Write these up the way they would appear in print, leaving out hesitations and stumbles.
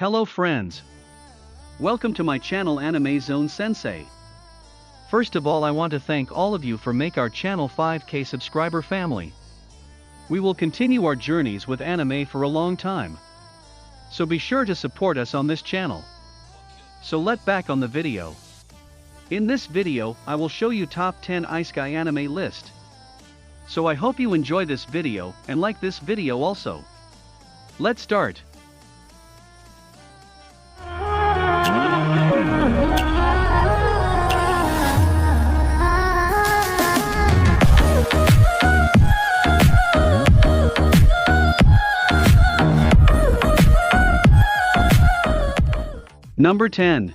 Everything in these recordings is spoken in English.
Hello friends. Welcome to my channel Animezone Sensei. First of all, I want to thank all of you for make our channel 5K subscriber family. We will continue our journeys with anime for a long time. So be sure to support us on this channel. So let back on the video. In this video, I will show you top 10 Isekai anime list. So I hope you enjoy this video and like this video also. Let's start. Number 10.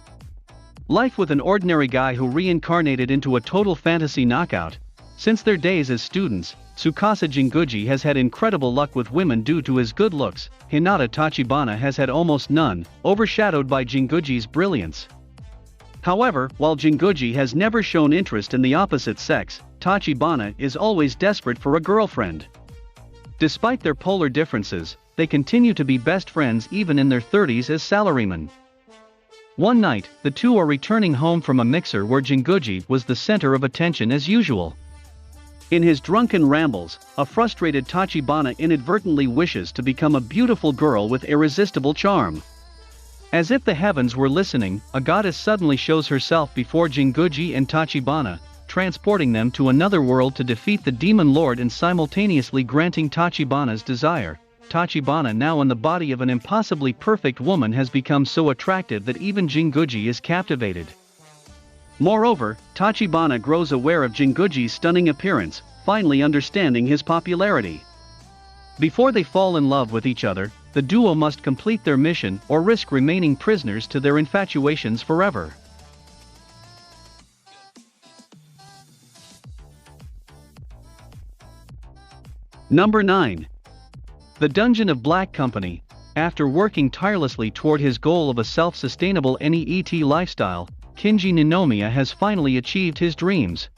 Life with an ordinary guy who reincarnated into a total fantasy knockout. Since their days as students, Tsukasa Jinguji has had incredible luck with women due to his good looks. Hinata Tachibana has had almost none, overshadowed by Jinguji's brilliance. However, while Jinguji has never shown interest in the opposite sex, Tachibana is always desperate for a girlfriend. Despite their polar differences, they continue to be best friends even in their 30s as salarymen. One night, the two are returning home from a mixer where Jinguji was the center of attention as usual. In his drunken rambles, a frustrated Tachibana inadvertently wishes to become a beautiful girl with irresistible charm. As if the heavens were listening, a goddess suddenly shows herself before Jinguji and Tachibana, transporting them to another world to defeat the demon lord and simultaneously granting Tachibana's desire. Tachibana, now in the body of an impossibly perfect woman, has become so attractive that even Jinguji is captivated. Moreover, Tachibana grows aware of Jinguji's stunning appearance, finally understanding his popularity. Before they fall in love with each other, the duo must complete their mission or risk remaining prisoners to their infatuations forever. Number 9. The Dungeon of Black Company. After working tirelessly toward his goal of a self-sustainable NEET lifestyle, Kinji Ninomiya has finally achieved his dreams.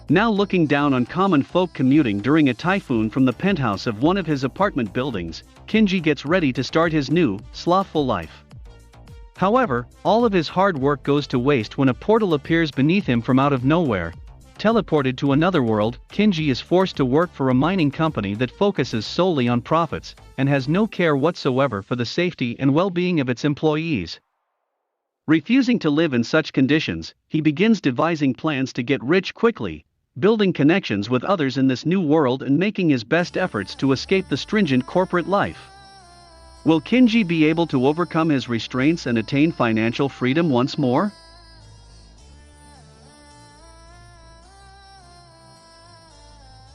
Now looking down on common folk commuting during a typhoon from the penthouse of one of his apartment buildings, Kinji gets ready to start his new, slothful life. However, all of his hard work goes to waste when a portal appears beneath him from out of nowhere. Teleported to another world, Kinji is forced to work for a mining company that focuses solely on profits, and has no care whatsoever for the safety and well-being of its employees. Refusing to live in such conditions, he begins devising plans to get rich quickly, building connections with others in this new world and making his best efforts to escape the stringent corporate life. Will Kinji be able to overcome his restraints and attain financial freedom once more?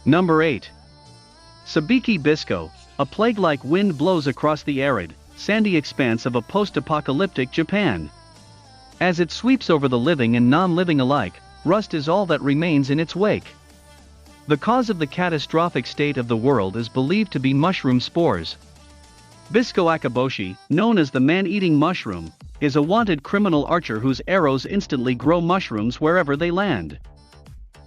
Number 8. Sabikui Bisco. A plague-like wind blows across the arid, sandy expanse of a post-apocalyptic Japan. As it sweeps over the living and non-living alike, rust is all that remains in its wake. The cause of the catastrophic state of the world is believed to be mushroom spores. Bisco Akaboshi, known as the man-eating mushroom, is a wanted criminal archer whose arrows instantly grow mushrooms wherever they land.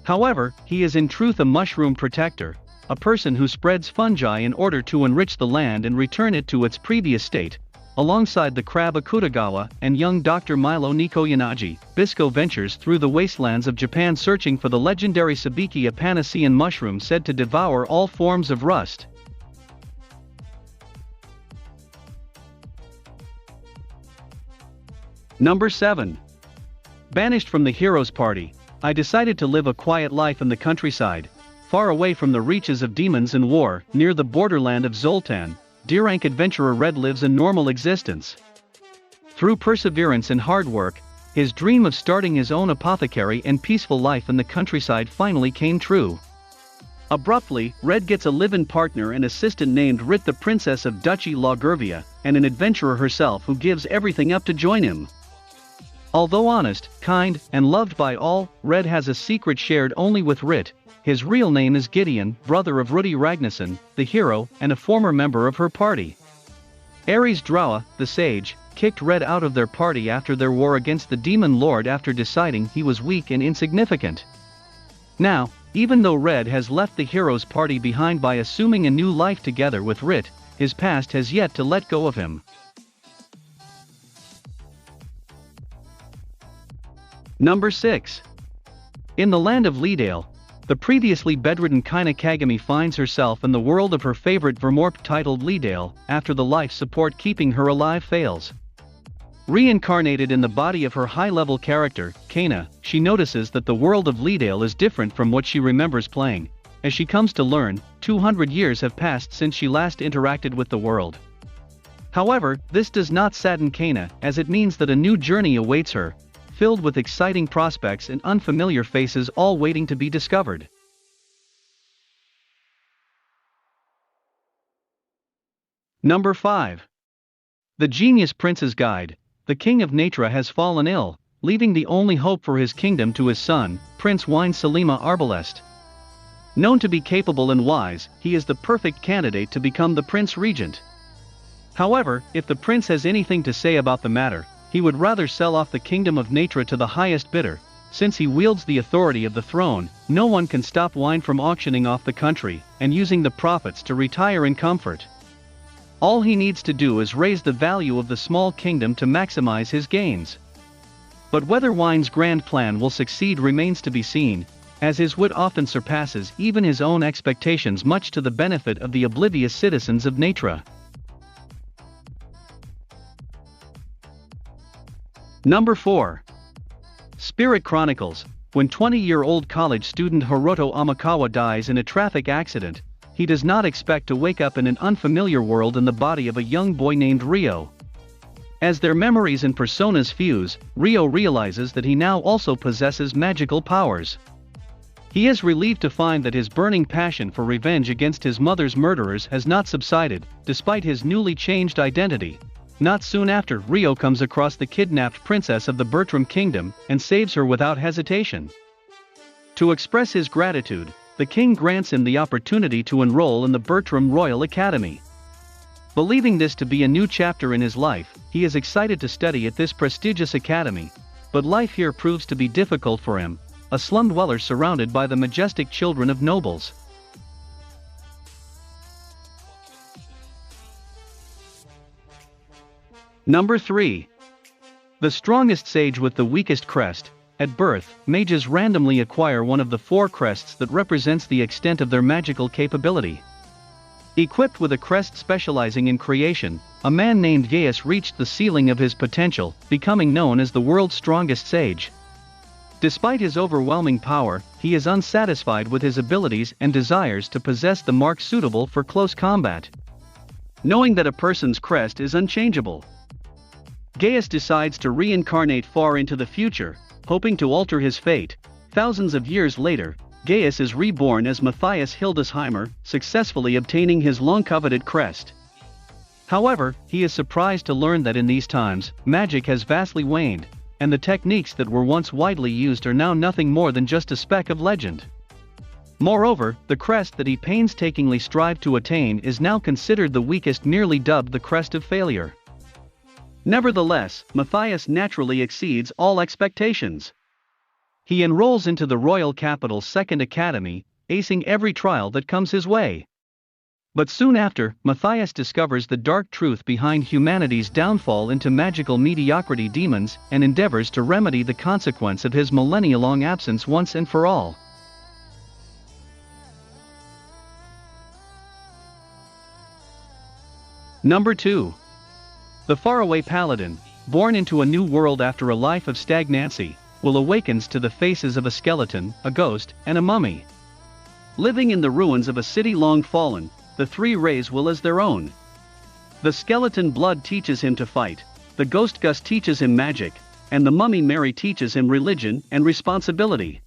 However, he is in truth a mushroom protector, a person who spreads fungi in order to enrich the land and return it to its previous state. Alongside the crab Akutagawa and young Dr. Milo Nikoyanagi, Bisco ventures through the wastelands of Japan searching for the legendary Sabikui, a Panacean mushroom said to devour all forms of rust. Number 7. Banished from the hero's party. I decided to live a quiet life in the countryside, far away from the reaches of demons and war. Near the borderland of Zoltan, D-rank adventurer Red lives a normal existence. Through perseverance and hard work, his dream of starting his own apothecary and peaceful life in the countryside finally came true. Abruptly, Red gets a live-in partner and assistant named Rit, the princess of Duchy Lagurvia, and an adventurer herself who gives everything up to join him. Although honest, kind, and loved by all, Red has a secret shared only with Rit. His real name is Gideon, brother of Rudi Ragnarsson, the hero, and a former member of her party. Ares Draua, the sage, kicked Red out of their party after their war against the demon lord after deciding he was weak and insignificant. Now, even though Red has left the hero's party behind by assuming a new life together with Rit, his past has yet to let go of him. Number 6. In the Land of Leadale, the previously bedridden Kaina Kagami finds herself in the world of her favorite Vermorp titled Leadale after the life support keeping her alive fails. Reincarnated in the body of her high-level character, Kaina, she notices that the world of Leadale is different from what she remembers playing. As she comes to learn, 200 years have passed since she last interacted with the world. However, this does not sadden Kaina, as it means that a new journey awaits her, filled with exciting prospects and unfamiliar faces all waiting to be discovered. Number 5. The Genius Prince's Guide. The king of Natra has fallen ill, leaving the only hope for his kingdom to his son, Prince Wine Salima Arbalest. Known to be capable and wise, he is the perfect candidate to become the prince regent. However, if the prince has anything to say about the matter, he would rather sell off the kingdom of Natra to the highest bidder. Since he wields the authority of the throne, no one can stop Wine from auctioning off the country and using the profits to retire in comfort. All he needs to do is raise the value of the small kingdom to maximize his gains. But whether Wine's grand plan will succeed remains to be seen, as his wit often surpasses even his own expectations, much to the benefit of the oblivious citizens of Natra. Number 4. Spirit Chronicles. When 20-year-old college student Hiroto Amakawa dies in a traffic accident, he does not expect to wake up in an unfamiliar world in the body of a young boy named Ryo. As their memories and personas fuse, Ryo realizes that he now also possesses magical powers. He is relieved to find that his burning passion for revenge against his mother's murderers has not subsided, despite his newly changed identity. Not soon after, Ryo comes across the kidnapped princess of the Bertram Kingdom and saves her without hesitation. To express his gratitude, the king grants him the opportunity to enroll in the Bertram Royal Academy. Believing this to be a new chapter in his life, he is excited to study at this prestigious academy, but life here proves to be difficult for him, a slum dweller surrounded by the majestic children of nobles. Number 3. The strongest sage with the weakest crest. At birth, mages randomly acquire one of the 4 crests that represents the extent of their magical capability. Equipped with a crest specializing in creation, a man named Gaius reached the ceiling of his potential, becoming known as the world's strongest sage. Despite his overwhelming power, he is unsatisfied with his abilities and desires to possess the mark suitable for close combat. Knowing that a person's crest is unchangeable, Gaius decides to reincarnate far into the future, hoping to alter his fate. Thousands of years later, Gaius is reborn as Matthias Hildesheimer, successfully obtaining his long-coveted crest. However, he is surprised to learn that in these times, magic has vastly waned, and the techniques that were once widely used are now nothing more than just a speck of legend. Moreover, the crest that he painstakingly strived to attain is now considered the weakest, merely dubbed the crest of failure. Nevertheless, Matthias naturally exceeds all expectations. He enrolls into the royal capital's second academy, acing every trial that comes his way. But soon after, Matthias discovers the dark truth behind humanity's downfall into magical mediocrity demons and endeavors to remedy the consequence of his millennia-long absence once and for all. Number 2. The Faraway Paladin, born into a new world after a life of stagnancy, will awakens to the faces of a skeleton, a ghost, and a mummy. Living in the ruins of a city long fallen, the 3 rays will as their own. The skeleton blood teaches him to fight, the ghost Gus teaches him magic, and the mummy Mary teaches him religion and responsibility.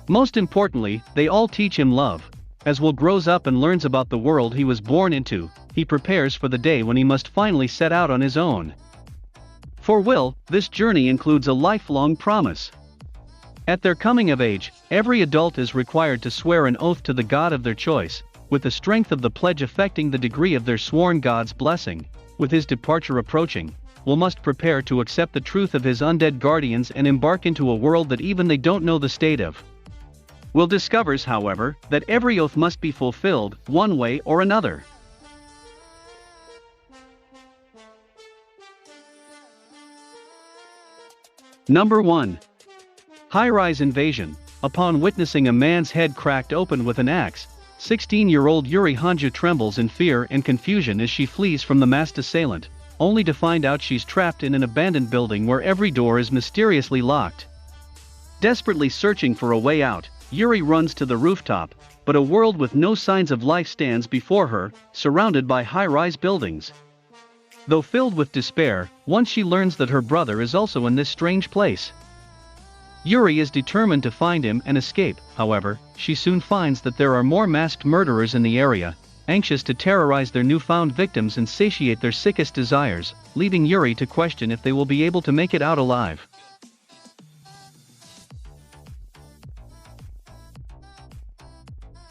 Most importantly, they all teach him love. As Will grows up and learns about the world he was born into, he prepares for the day when he must finally set out on his own. For Will, this journey includes a lifelong promise. At their coming of age, every adult is required to swear an oath to the god of their choice, with the strength of the pledge affecting the degree of their sworn god's blessing. With his departure approaching, Will must prepare to accept the truth of his undead guardians and embark into a world that even they don't know the state of. Will discovers, however, that every oath must be fulfilled, one way or another. Number 1. High-rise invasion. Upon witnessing a man's head cracked open with an axe, 16-year-old Yuri Hanja trembles in fear and confusion as she flees from the masked assailant, only to find out she's trapped in an abandoned building where every door is mysteriously locked. Desperately searching for a way out, Yuri runs to the rooftop, but a world with no signs of life stands before her, surrounded by high-rise buildings. Though filled with despair, once she learns that her brother is also in this strange place. Yuri is determined to find him and escape. However, she soon finds that there are more masked murderers in the area, anxious to terrorize their newfound victims and satiate their sickest desires, leaving Yuri to question if they will be able to make it out alive.